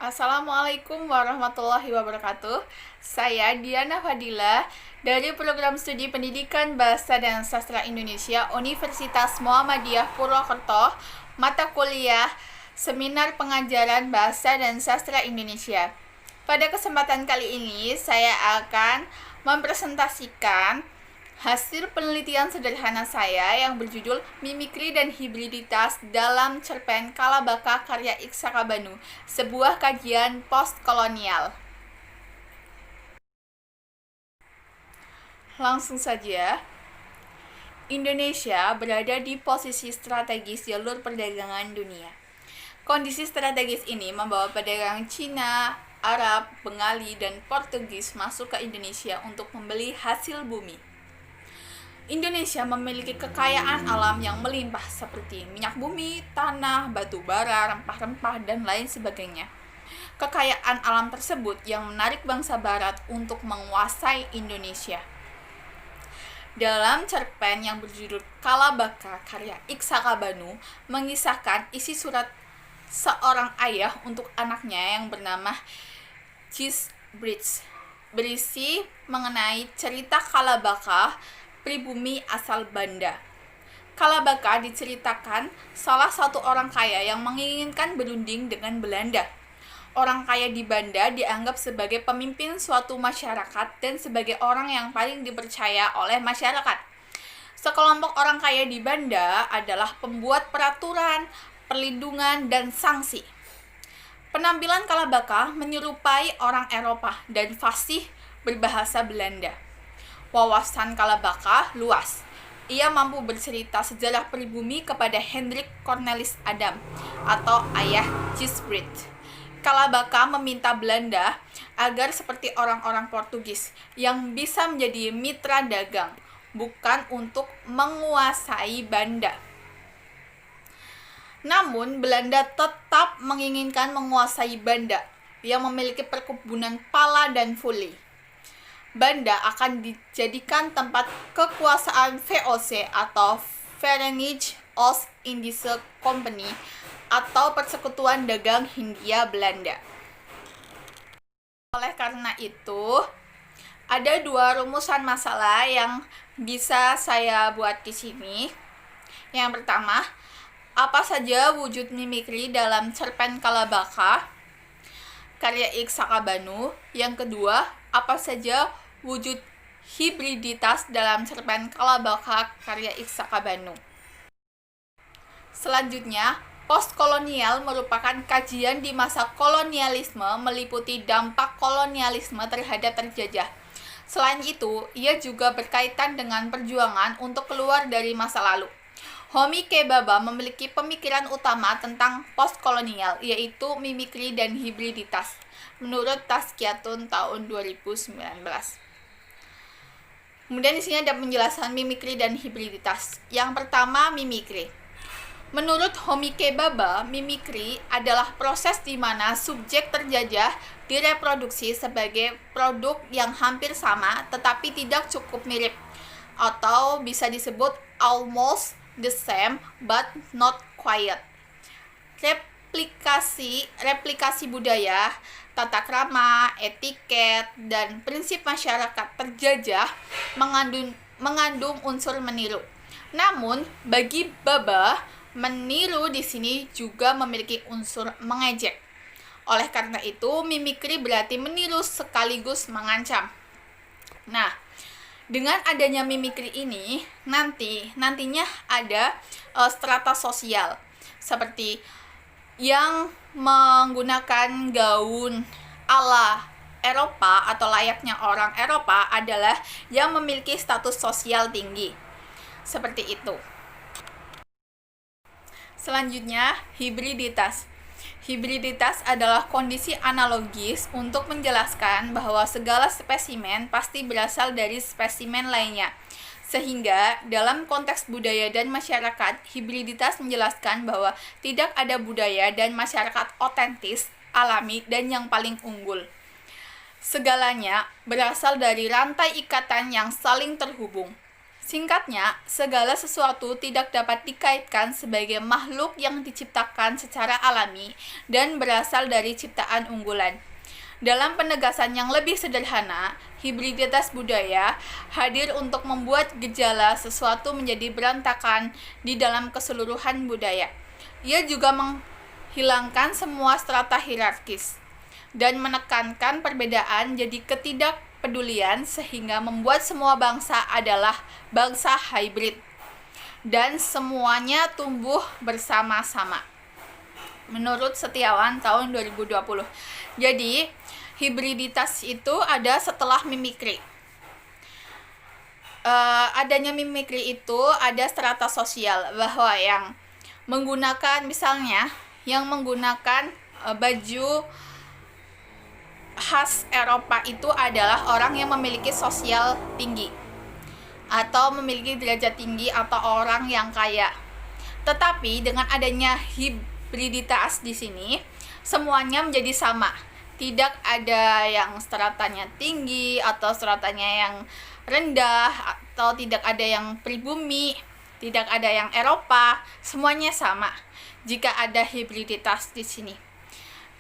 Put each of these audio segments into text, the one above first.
Assalamualaikum warahmatullahi wabarakatuh. Saya Diana Fadila dari Program Studi Pendidikan Bahasa dan Sastra Indonesia Universitas Muhammadiyah Purwokerto, mata kuliah Seminar Pengajaran Bahasa dan Sastra Indonesia. Pada kesempatan kali ini, saya akan mempresentasikan hasil penelitian sederhana saya yang berjudul Mimikri dan Hibriditas dalam Cerpen Kalabaka karya X Sakabanu, sebuah kajian postkolonial. Langsung saja, Indonesia berada di posisi strategis jalur perdagangan dunia. Kondisi strategis ini membawa pedagang Cina, Arab, Bengali, dan Portugis masuk ke Indonesia untuk membeli hasil bumi. Indonesia memiliki kekayaan alam yang melimpah seperti minyak bumi, tanah, batu bara, rempah-rempah, dan lain sebagainya. Kekayaan alam tersebut yang menarik bangsa barat untuk menguasai Indonesia. Dalam cerpen yang berjudul Kalabaka karya X Sakabanu mengisahkan isi surat seorang ayah untuk anaknya yang bernama Cisbridge, berisi mengenai cerita Kalabaka, pribumi asal Banda. Kalabaka diceritakan salah satu orang kaya yang menginginkan berunding dengan Belanda. Orang kaya di Banda dianggap sebagai pemimpin suatu masyarakat dan sebagai orang yang paling dipercaya oleh masyarakat. Sekelompok orang kaya di Banda adalah pembuat peraturan, perlindungan, dan sanksi. Penampilan Kalabaka menyerupai orang Eropa dan fasih berbahasa Belanda. Wawasan Kalabaka luas. Ia mampu bercerita sejarah pribumi kepada Hendrik Cornelis Adam atau ayah Cisbridge. Kalabaka meminta Belanda agar seperti orang-orang Portugis yang bisa menjadi mitra dagang, bukan untuk menguasai Banda. Namun Belanda tetap menginginkan menguasai Banda yang memiliki perkebunan pala dan fuli. Banda akan dijadikan tempat kekuasaan VOC atau Verenigde Oost-Indische Compagnie atau Persekutuan Dagang Hindia Belanda. Oleh karena itu, ada dua rumusan masalah yang bisa saya buat di sini. Yang pertama, apa saja wujud mimikri dalam cerpen Kalabaka karya X Sakabanu? Yang kedua, apa saja wujud hibriditas dalam cerpen Kalabaka karya X Sakabanu? Selanjutnya, postkolonial merupakan kajian di masa kolonialisme meliputi dampak kolonialisme terhadap terjajah. Selain itu, ia juga berkaitan dengan perjuangan untuk keluar dari masa lalu. Homi K. Bhabha memiliki pemikiran utama tentang postkolonial, yaitu mimikri dan hibriditas, menurut Tazkiyatun tahun 2019. Kemudian di sini ada penjelasan mimikri dan hibriditas. Yang pertama, mimikri. Menurut Homi K. Bhabha, mimikri adalah proses di mana subjek terjajah direproduksi sebagai produk yang hampir sama tetapi tidak cukup mirip, atau bisa disebut almost the same but not quite. Replikasi budaya, tata krama, etiket, dan prinsip masyarakat terjajah mengandung unsur meniru. Namun, bagi Bhabha, meniru di sini juga memiliki unsur mengejek. Oleh karena itu, mimikri berarti meniru sekaligus mengancam. Nah, dengan adanya mimikri ini, nantinya ada strata sosial seperti yang menggunakan gaun ala Eropa atau layaknya orang Eropa adalah yang memiliki status sosial tinggi. Seperti itu. Selanjutnya, hibriditas. Hibriditas adalah kondisi analogis untuk menjelaskan bahwa segala spesimen pasti berasal dari spesimen lainnya. Sehingga, dalam konteks budaya dan masyarakat, hibriditas menjelaskan bahwa tidak ada budaya dan masyarakat otentis, alami, dan yang paling unggul. Segalanya berasal dari rantai ikatan yang saling terhubung. Singkatnya, segala sesuatu tidak dapat dikaitkan sebagai makhluk yang diciptakan secara alami dan berasal dari ciptaan unggulan. Dalam penegasan yang lebih sederhana, hibriditas budaya hadir untuk membuat gejala sesuatu menjadi berantakan di dalam keseluruhan budaya. Ia juga menghilangkan semua strata hierarkis dan menekankan perbedaan jadi ketidakpedulian sehingga membuat semua bangsa adalah bangsa hybrid dan semuanya tumbuh bersama-sama. Menurut Setiawan tahun 2020. Jadi, hibriditas itu ada setelah mimikri. Adanya mimikri itu ada strata sosial, bahwa yang menggunakan baju khas Eropa itu adalah orang yang memiliki sosial tinggi atau memiliki derajat tinggi atau orang yang kaya. Tetapi dengan adanya hibriditas di sini, semuanya menjadi sama. Tidak ada yang stratanya tinggi atau stratanya yang rendah, atau tidak ada yang pribumi, tidak ada yang Eropa, semuanya sama jika ada hibriditas di sini.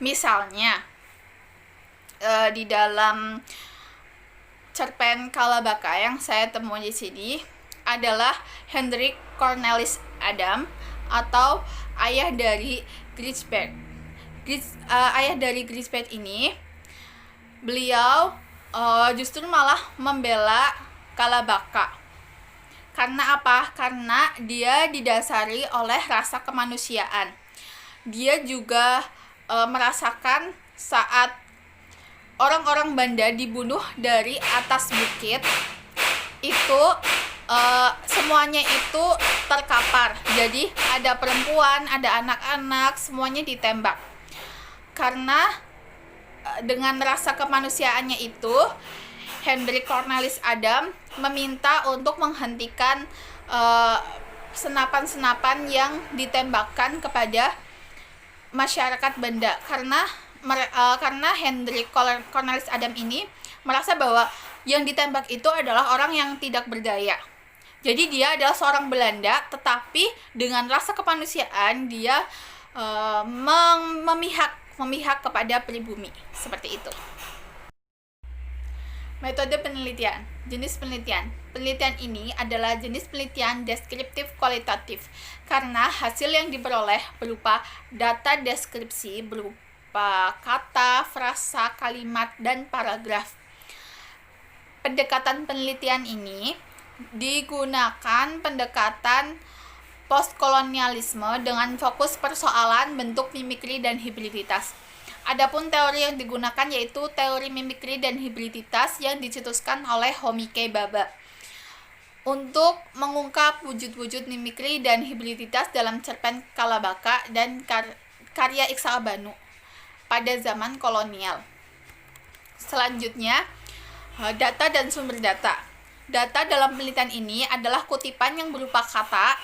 Misalnya, di dalam cerpen Kalabaka yang saya temui di sini adalah Hendrik Cornelis Adam atau ayah dari Grijsbergen. Ayah dari Grijsbergen ini, beliau justru malah membela Kalabaka. Karena apa? Karena dia didasari oleh rasa kemanusiaan. Dia juga merasakan saat orang-orang Banda dibunuh dari atas bukit, itu semuanya itu terkapar. Jadi ada perempuan, ada anak-anak, semuanya ditembak. Karena dengan rasa kemanusiaannya itu, Hendrik Cornelis Adam meminta untuk menghentikan senapan-senapan yang ditembakkan kepada masyarakat Banda. Karena Hendrik Cornelis Adam ini merasa bahwa yang ditembak itu adalah orang yang tidak berdaya. Jadi dia adalah seorang Belanda, tetapi dengan rasa kemanusiaan dia memihak kepada pribumi, seperti itu. Metode penelitian. Jenis penelitian. Penelitian ini adalah jenis penelitian deskriptif kualitatif karena hasil yang diperoleh berupa data deskripsi berupa kata, frasa, kalimat, dan paragraf. Pendekatan penelitian ini digunakan pendekatan postkolonialisme dengan fokus persoalan bentuk mimikri dan hibriditas. Adapun teori yang digunakan yaitu teori mimikri dan hibriditas yang dicetuskan oleh Homike Baba untuk mengungkap wujud-wujud mimikri dan hibriditas dalam cerpen Kalabaka dan karya Iksaka Banu pada zaman kolonial. Selanjutnya, data dan sumber data. Data dalam penelitian ini adalah kutipan yang berupa kata,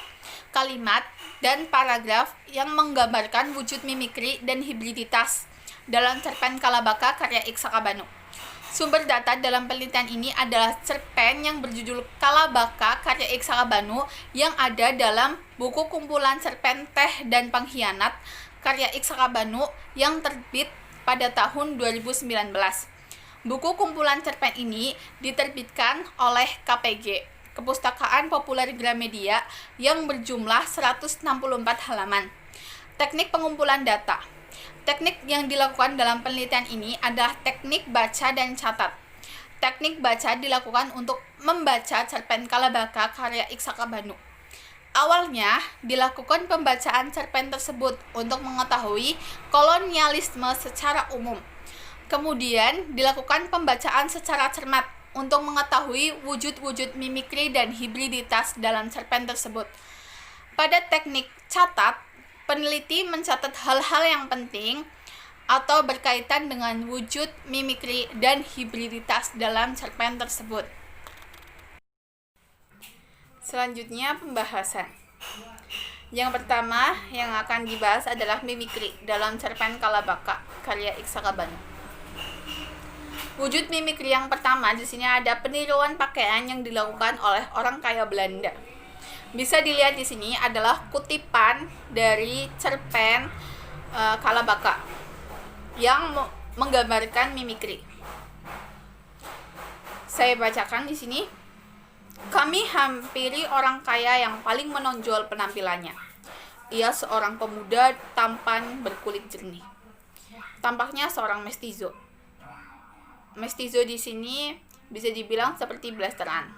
kalimat, dan paragraf yang menggambarkan wujud mimikri dan hibriditas dalam cerpen Kalabaka karya Iksaka Banu. Sumber data dalam penelitian ini adalah cerpen yang berjudul Kalabaka karya Iksaka Banu yang ada dalam buku kumpulan cerpen Teh dan Pengkhianat karya Iksaka Banu yang terbit pada tahun 2019. Buku kumpulan cerpen ini diterbitkan oleh KPG, Kepustakaan Populer Gramedia, yang berjumlah 164 halaman. Teknik pengumpulan data. Teknik yang dilakukan dalam penelitian ini adalah teknik baca dan catat. Teknik baca dilakukan untuk membaca cerpen Kalabaka karya Iksaka Banu. Awalnya dilakukan pembacaan cerpen tersebut untuk mengetahui kolonialisme secara umum. Kemudian dilakukan pembacaan secara cermat untuk mengetahui wujud-wujud mimikri dan hibriditas dalam cerpen tersebut. Pada teknik catat, peneliti mencatat hal-hal yang penting atau berkaitan dengan wujud mimikri dan hibriditas dalam cerpen tersebut. Selanjutnya, pembahasan. Yang pertama yang akan dibahas adalah mimikri dalam cerpen Kalabaka karya Iksaka Banu. Wujud mimikri yang pertama di sini ada peniruan pakaian yang dilakukan oleh orang kaya Belanda. Bisa dilihat di sini adalah kutipan dari cerpen Kalabaka yang menggambarkan mimikri. Saya bacakan di sini. Kami hampiri orang kaya yang paling menonjol penampilannya. Ia seorang pemuda tampan berkulit jernih. Tampaknya seorang mestizo. Mestizo di sini bisa dibilang seperti blasteran.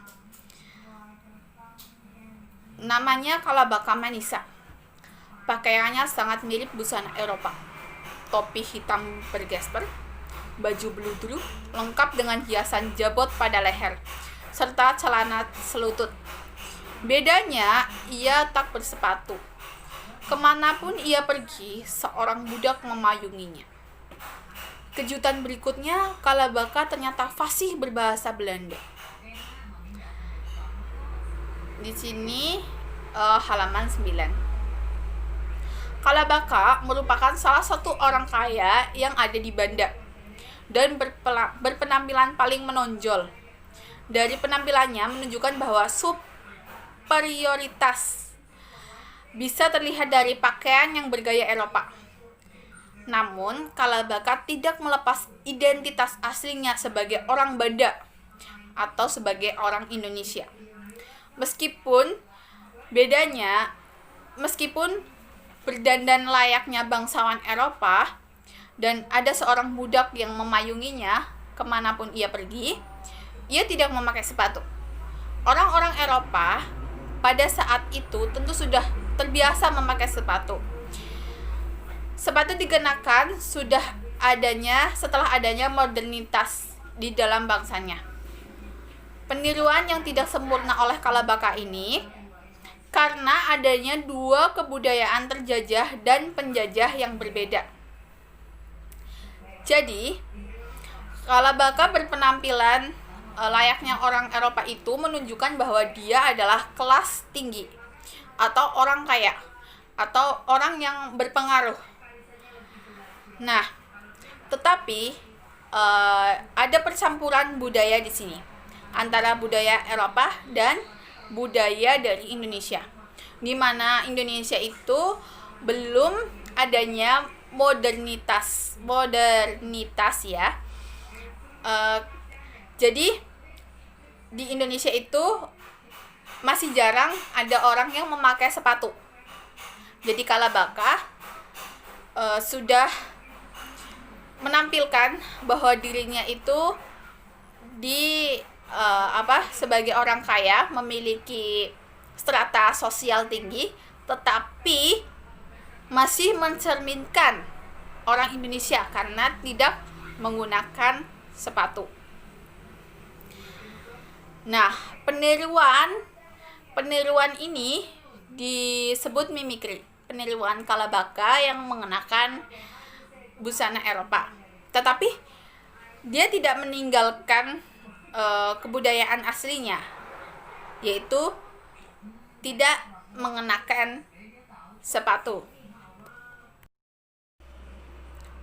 Namanya Kalabaka Manisa. Pakaiannya sangat mirip busana Eropa. Topi hitam bergesper, baju beludru, lengkap dengan hiasan jabot pada leher, serta celana selutut. Bedanya, ia tak bersepatu. Kemanapun ia pergi, seorang budak memayunginya. Kejutan berikutnya, Kalabaka ternyata fasih berbahasa Belanda. Di sini halaman 9. Kalabaka merupakan salah satu orang kaya yang ada di Banda dan berpenampilan paling menonjol. Dari penampilannya menunjukkan bahwa superioritas bisa terlihat dari pakaian yang bergaya Eropa. Namun, Kalabaka tidak melepas identitas aslinya sebagai orang Banda atau sebagai orang Indonesia. Meskipun berdandan layaknya bangsawan Eropa dan ada seorang budak yang memayunginya kemanapun ia pergi, ia tidak memakai sepatu. Orang-orang Eropa pada saat itu tentu sudah terbiasa memakai sepatu. Sepatu dikenakan setelah adanya modernitas di dalam bangsanya. Peniruan yang tidak sempurna oleh Kalabaka ini karena adanya dua kebudayaan terjajah dan penjajah yang berbeda. Jadi, Kalabaka berpenampilan layaknya orang Eropa itu menunjukkan bahwa dia adalah kelas tinggi atau orang kaya atau orang yang berpengaruh. Nah, tetapi ada percampuran budaya di sini antara budaya Eropa dan budaya dari Indonesia, di mana Indonesia itu belum adanya modernitas ya. Jadi di Indonesia itu masih jarang ada orang yang memakai sepatu. Jadi Kalabaka sudah menampilkan bahwa dirinya itu sebagai orang kaya, memiliki strata sosial tinggi, tetapi masih mencerminkan orang Indonesia karena tidak menggunakan sepatu. Nah, peniruan ini disebut mimikri, peniruan Kalabaka yang mengenakan busana Eropa. Tetapi dia tidak meninggalkan kebudayaan aslinya, yaitu tidak mengenakan sepatu.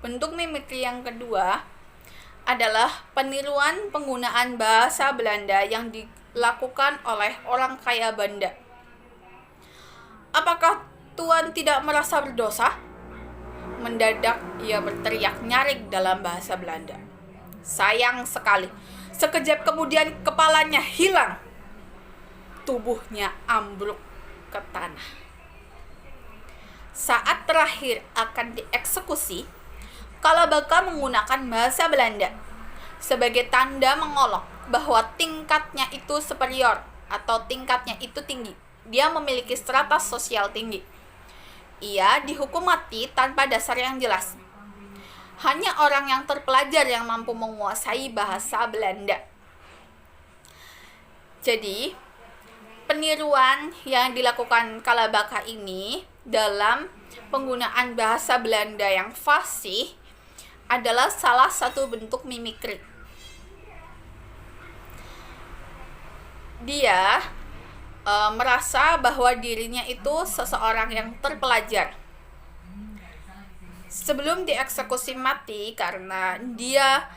Bentuk mimikri yang kedua adalah peniruan penggunaan bahasa Belanda yang dilakukan oleh orang kaya Banda. Apakah Tuan tidak merasa berdosa? Mendadak ia berteriak nyaring dalam bahasa Belanda. Sayang sekali. Sekejap kemudian kepalanya hilang. Tubuhnya ambruk ke tanah. Saat terakhir akan dieksekusi, Kalabaka menggunakan bahasa Belanda sebagai tanda mengolok bahwa tingkatnya itu superior atau tingkatnya itu tinggi. Dia memiliki strata sosial tinggi. Ia dihukum mati tanpa dasar yang jelas. Hanya orang yang terpelajar yang mampu menguasai bahasa Belanda. Jadi, peniruan yang dilakukan Kalabaka ini dalam penggunaan bahasa Belanda yang fasih adalah salah satu bentuk mimikri. Dia merasa bahwa dirinya itu seseorang yang terpelajar. Sebelum dieksekusi mati karena dia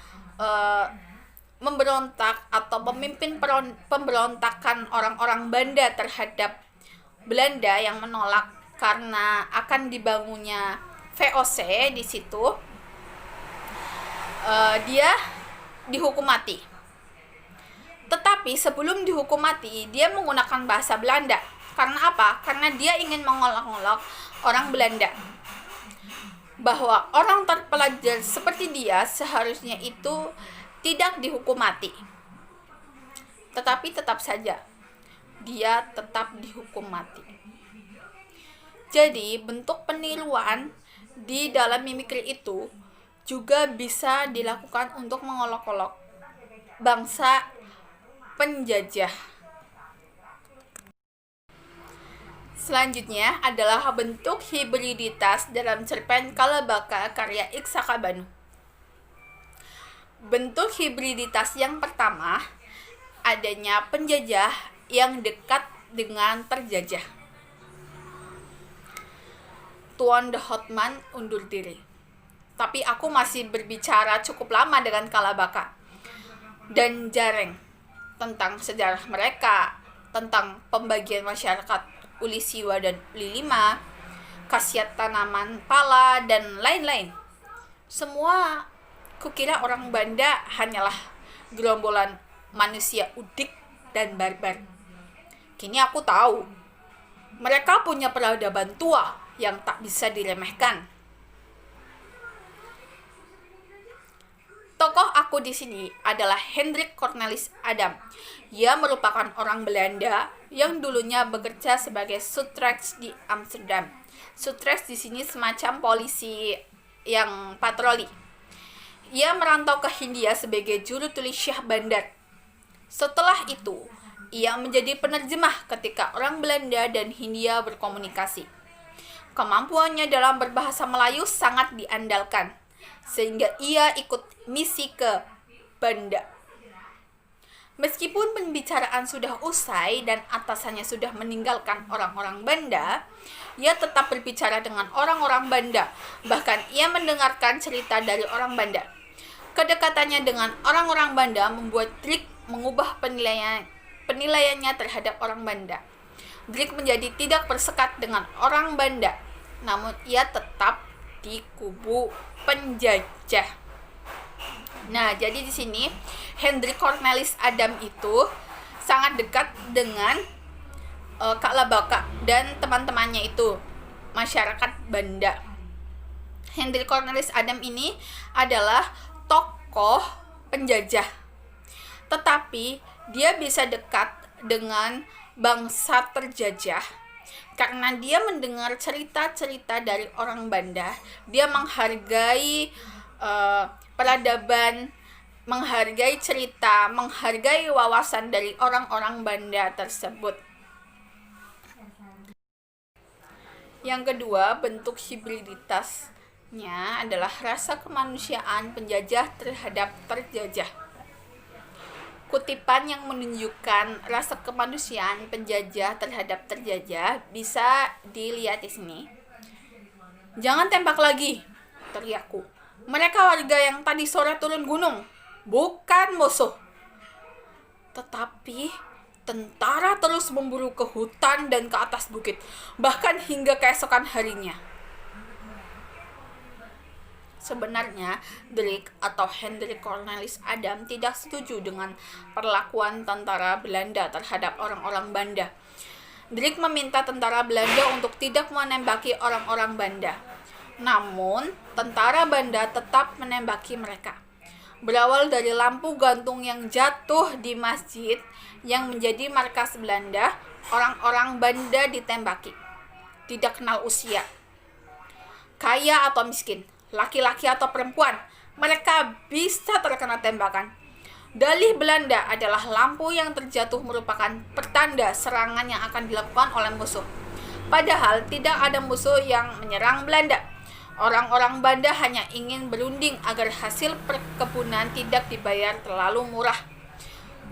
memberontak atau pemimpin pemberontakan orang-orang Banda terhadap Belanda yang menolak karena akan dibangunnya VOC di situ, dia dihukum mati. Tetapi sebelum dihukum mati, dia menggunakan bahasa Belanda. Karena apa? Karena dia ingin mengolok-olok orang Belanda bahwa orang terpelajar seperti dia seharusnya itu tidak dihukum mati. Tetapi tetap saja dia tetap dihukum mati. Jadi bentuk peniruan di dalam mimikri itu juga bisa dilakukan untuk mengolok-olok bangsa penjajah. Selanjutnya adalah bentuk hibriditas dalam cerpen Kalabaka karya Ik Sakabanu. Bentuk hibriditas yang pertama, adanya penjajah yang dekat dengan terjajah. Tuan de Hotman undur diri. Tapi aku masih berbicara cukup lama dengan Kalabaka dan Jareng tentang sejarah mereka, tentang pembagian masyarakat Uli Siwa dan Uli Lima, khasiat tanaman pala, dan lain-lain. Semua kukira orang Banda hanyalah gerombolan manusia udik dan barbar. Kini aku tahu, mereka punya peradaban tua yang tak bisa diremehkan. Tokoh aku di sini adalah Hendrik Cornelis Adam. Ia merupakan orang Belanda yang dulunya bekerja sebagai Sutrecht di Amsterdam. Sutrecht di sini semacam polisi yang patroli. Ia merantau ke Hindia sebagai juru tulis Syah Bandar. Setelah itu, ia menjadi penerjemah ketika orang Belanda dan Hindia berkomunikasi. Kemampuannya dalam berbahasa Melayu sangat diandalkan, sehingga ia ikut misi ke Banda. Meskipun pembicaraan sudah usai dan atasannya sudah meninggalkan orang-orang Banda, ia tetap berbicara dengan orang-orang Banda. Bahkan ia mendengarkan cerita dari orang Banda. Kedekatannya dengan orang-orang Banda membuat Grieg mengubah penilaiannya terhadap orang Banda. Grieg menjadi tidak bersekat dengan orang Banda, namun ia tetap di kubu penjajah. Nah, jadi di sini Hendrik Cornelis Adam itu sangat dekat dengan Kalabaka dan teman-temannya itu, masyarakat Banda. Hendrik Cornelis Adam ini adalah tokoh penjajah, tetapi dia bisa dekat dengan bangsa terjajah karena dia mendengar cerita-cerita dari orang Banda. Dia menghargai peradaban, menghargai cerita, menghargai wawasan dari orang-orang Banda tersebut. Yang kedua, bentuk hibriditasnya adalah rasa kemanusiaan penjajah terhadap terjajah. Kutipan yang menunjukkan rasa kemanusiaan penjajah terhadap terjajah bisa dilihat di sini. "Jangan tembak lagi," teriakku. "Mereka warga yang tadi sore turun gunung, bukan musuh." Tetapi tentara terus memburu ke hutan dan ke atas bukit, bahkan hingga keesokan harinya. Sebenarnya, Grieg atau Hendrik Cornelis Adam tidak setuju dengan perlakuan tentara Belanda terhadap orang-orang Banda. Grieg meminta tentara Belanda untuk tidak menembaki orang-orang Banda. Namun, tentara Banda tetap menembaki mereka. Berawal dari lampu gantung yang jatuh di masjid yang menjadi markas Belanda, orang-orang Banda ditembaki. Tidak kenal usia, kaya atau miskin, laki-laki atau perempuan, mereka bisa terkena tembakan. Dalih Belanda adalah lampu yang terjatuh merupakan pertanda serangan yang akan dilakukan oleh musuh. Padahal tidak ada musuh yang menyerang Belanda. Orang-orang Banda hanya ingin berunding agar hasil perkebunan tidak dibayar terlalu murah.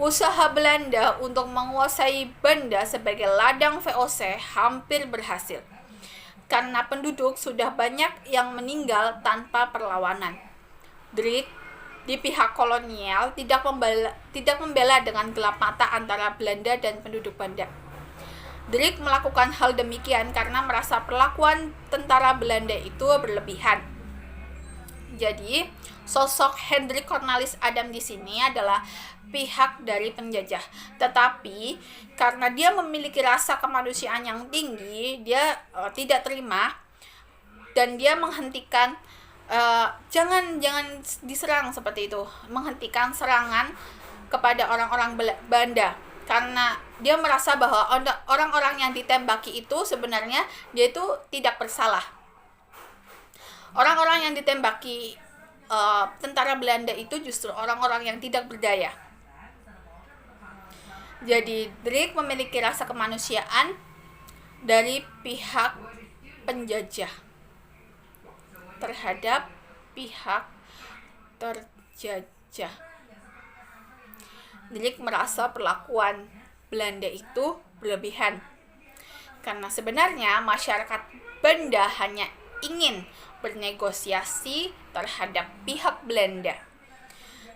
Usaha Belanda untuk menguasai Banda sebagai ladang VOC hampir berhasil, karena penduduk sudah banyak yang meninggal tanpa perlawanan. Grieg di pihak kolonial tidak membela dengan gelap mata antara Belanda dan penduduk Banda. Dirk melakukan hal demikian karena merasa perlakuan tentara Belanda itu berlebihan. Jadi, sosok Hendrik Cornelis Adam di sini adalah pihak dari penjajah. Tetapi karena dia memiliki rasa kemanusiaan yang tinggi, dia tidak terima dan dia menghentikan jangan diserang seperti itu, menghentikan serangan kepada orang-orang Banda. Karena dia merasa bahwa orang-orang yang ditembaki itu sebenarnya dia itu tidak bersalah. Orang-orang yang ditembaki tentara Belanda itu justru orang-orang yang tidak berdaya. Jadi Dirk memiliki rasa kemanusiaan dari pihak penjajah terhadap pihak terjajah. Dirk merasa perlakuan Belanda itu berlebihan. Karena sebenarnya masyarakat Banda hanya ingin bernegosiasi terhadap pihak Belanda.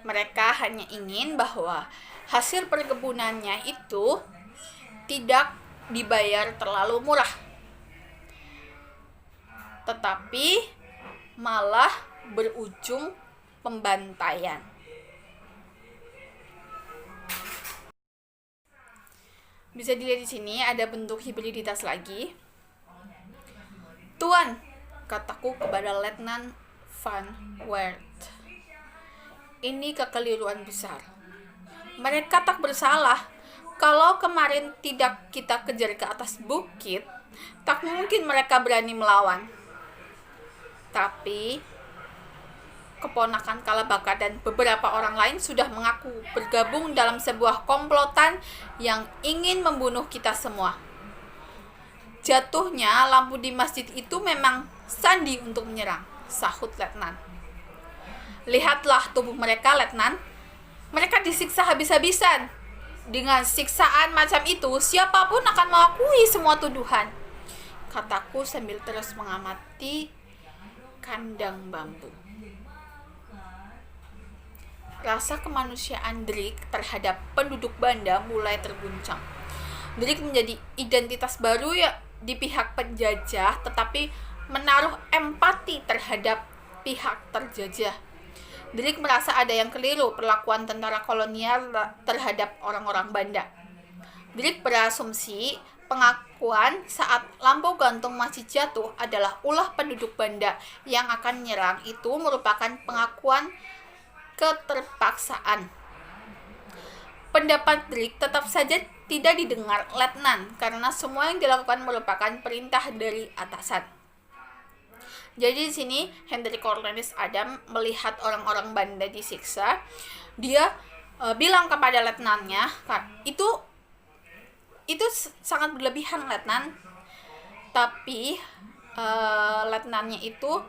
Mereka hanya ingin bahwa hasil perkebunannya itu tidak dibayar terlalu murah, tetapi malah berujung pembantaian. Bisa dilihat di sini ada bentuk hibriditas lagi. Tuan, kataku kepada Letnan Van Wert, ini kekeliruan besar. Mereka tak bersalah. Kalau kemarin tidak kita kejar ke atas bukit, tak mungkin mereka berani melawan. Tapi keponakan Kalabaka dan beberapa orang lain sudah mengaku bergabung dalam sebuah komplotan yang ingin membunuh kita semua. Jatuhnya lampu di masjid itu memang sandi untuk menyerang, sahut Letnan. Lihatlah tubuh mereka, Letnan. Mereka disiksa habis-habisan. Dengan siksaan macam itu, siapapun akan mengakui semua tuduhan, kataku sambil terus mengamati kandang bambu. Rasa kemanusiaan Dirk terhadap penduduk Banda mulai terguncang. Dirk menjadi identitas baru ya di pihak penjajah, tetapi menaruh empati terhadap pihak terjajah. Dirk merasa ada yang keliru perlakuan tentara kolonial terhadap orang-orang Banda. Dirk berasumsi pengakuan saat lampu gantung masih jatuh adalah ulah penduduk Banda yang akan menyerang itu merupakan pengakuan keterpaksaan. Pendapat Dirk tetap saja tidak didengar Letnan karena semua yang dilakukan merupakan perintah dari atasan. Jadi di sini Hendrik Cornelis Adam melihat orang-orang Banda disiksa, dia bilang kepada letnannya, itu sangat berlebihan, Letnan. Tapi letnannya itu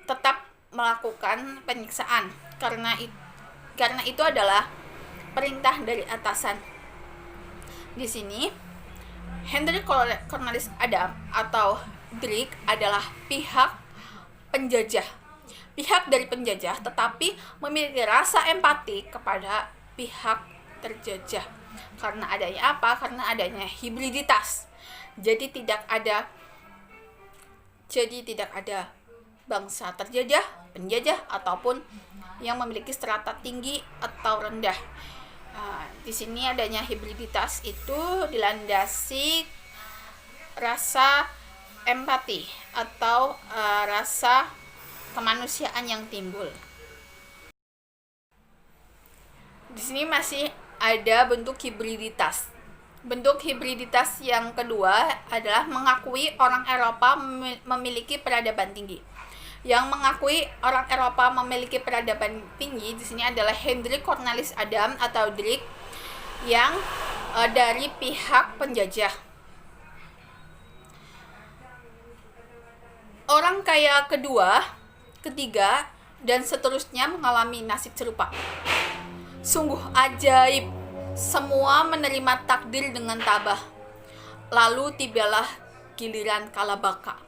tetap melakukan penyiksaan karena itu adalah perintah dari atasan. Di sini Hendrik Cornelis Adam atau Dirk adalah pihak penjajah, pihak dari penjajah, tetapi memiliki rasa empati kepada pihak terjajah. Karena adanya apa? Karena adanya hibriditas. Jadi tidak ada bangsa terjajah, penjajah, ataupun yang memiliki strata tinggi atau rendah. Di sini adanya hibriditas itu dilandasi rasa empati atau rasa kemanusiaan yang timbul. Di sini masih ada bentuk hibriditas. Bentuk hibriditas yang kedua adalah mengakui orang Eropa memiliki peradaban tinggi. Yang mengakui orang Eropa memiliki peradaban tinggi di sini adalah Hendrik Cornelis Adam atau Dirk yang dari pihak penjajah. Orang kaya kedua, ketiga, dan seterusnya mengalami nasib serupa. Sungguh ajaib, semua menerima takdir dengan tabah. Lalu tibalah giliran Kalabaka.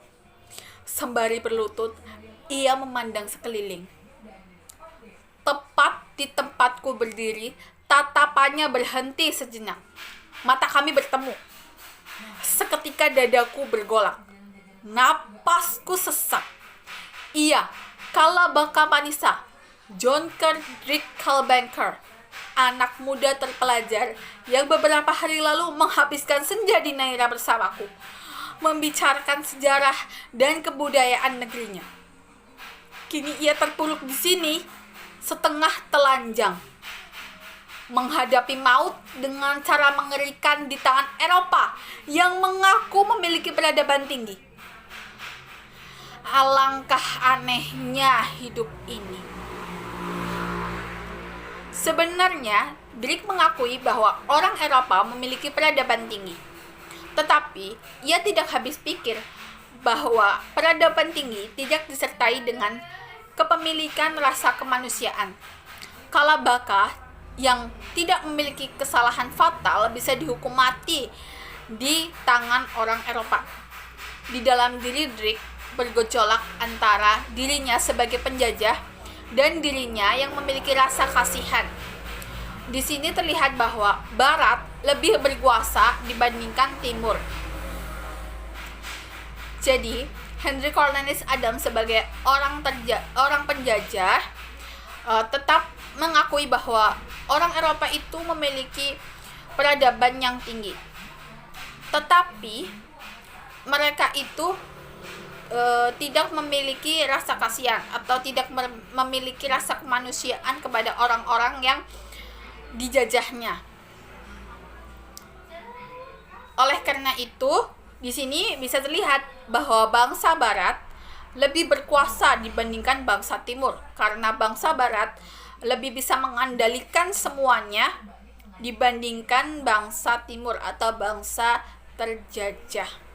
Sembari berlutut, ia memandang sekeliling. Tepat di tempatku berdiri, tatapannya berhenti sejenak. Mata kami bertemu. Seketika dadaku bergolak. Napasku sesak. Iya, Kalabaka Panisa, John Kendrick Kalbanker, anak muda terpelajar yang beberapa hari lalu menghabiskan senja di Naira bersamaku, membicarakan sejarah dan kebudayaan negerinya. Kini ia terpuruk di sini, setengah telanjang, menghadapi maut dengan cara mengerikan di tangan Eropa yang mengaku memiliki peradaban tinggi. Alangkah anehnya hidup ini. Sebenarnya, Drake mengakui bahwa orang Eropa memiliki peradaban tinggi. Tetapi, ia tidak habis pikir bahwa peradaban tinggi tidak disertai dengan kepemilikan rasa kemanusiaan. Kalabaka yang tidak memiliki kesalahan fatal bisa dihukum mati di tangan orang Eropa. Di dalam diri Drake bergejolak antara dirinya sebagai penjajah dan dirinya yang memiliki rasa kasihan. Di sini terlihat bahwa Barat lebih berkuasa dibandingkan Timur. Jadi, Henry Cornelius Adams sebagai orang penjajah tetap mengakui bahwa orang Eropa itu memiliki peradaban yang tinggi. Tetapi mereka itu tidak memiliki rasa kasihan atau tidak memiliki rasa kemanusiaan kepada orang-orang yang dijajahnya. Oleh karena itu, di sini bisa terlihat bahwa bangsa Barat lebih berkuasa dibandingkan bangsa Timur, karena bangsa Barat lebih bisa mengandalkan semuanya dibandingkan bangsa Timur atau bangsa terjajah.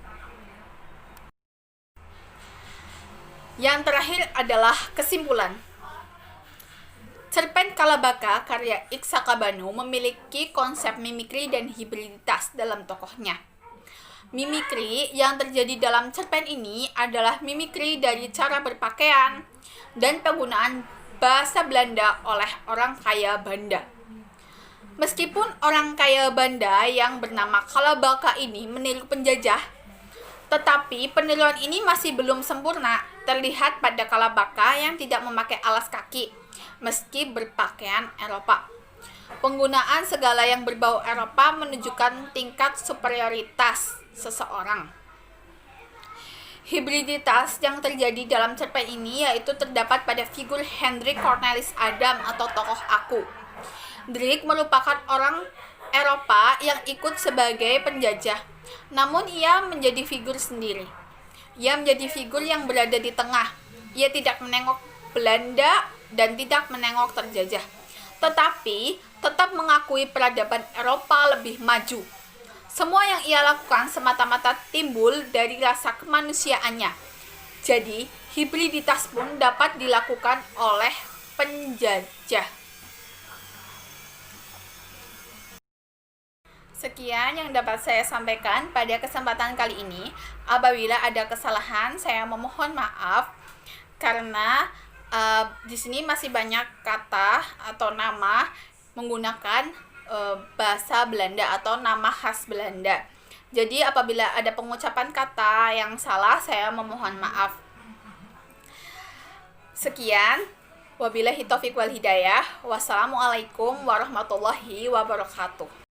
Yang terakhir adalah kesimpulan. Cerpen Kalabaka karya Iksa Kabanu memiliki konsep mimikri dan hibriditas dalam tokohnya. Mimikri yang terjadi dalam cerpen ini adalah mimikri dari cara berpakaian dan penggunaan bahasa Belanda oleh orang kaya Banda. Meskipun orang kaya Banda yang bernama Kalabaka ini meniru penjajah, tetapi peniruan ini masih belum sempurna, terlihat pada Kalabaka yang tidak memakai alas kaki, meski berpakaian Eropa. Penggunaan segala yang berbau Eropa menunjukkan tingkat superioritas seseorang. Hibriditas yang terjadi dalam cerpen ini yaitu terdapat pada figur Henry Cornelius Adams atau tokoh aku. Drake merupakan orang Eropa yang ikut sebagai penjajah, namun ia menjadi figur sendiri. Ia menjadi figur yang berada di tengah. Ia tidak menengok Belanda dan tidak menengok terjajah, tetapi tetap mengakui peradaban Eropa lebih maju. Semua yang ia lakukan semata-mata timbul dari rasa kemanusiaannya. Jadi, hibriditas pun dapat dilakukan oleh penjajah. Sekian yang dapat saya sampaikan pada kesempatan kali ini. Apabila ada kesalahan, saya memohon maaf karena di sini masih banyak kata atau nama menggunakan bahasa Belanda atau nama khas Belanda. Jadi apabila ada pengucapan kata yang salah, saya memohon maaf. Sekian, wabillahi taufiq wal hidayah. Wassalamualaikum warahmatullahi wabarakatuh.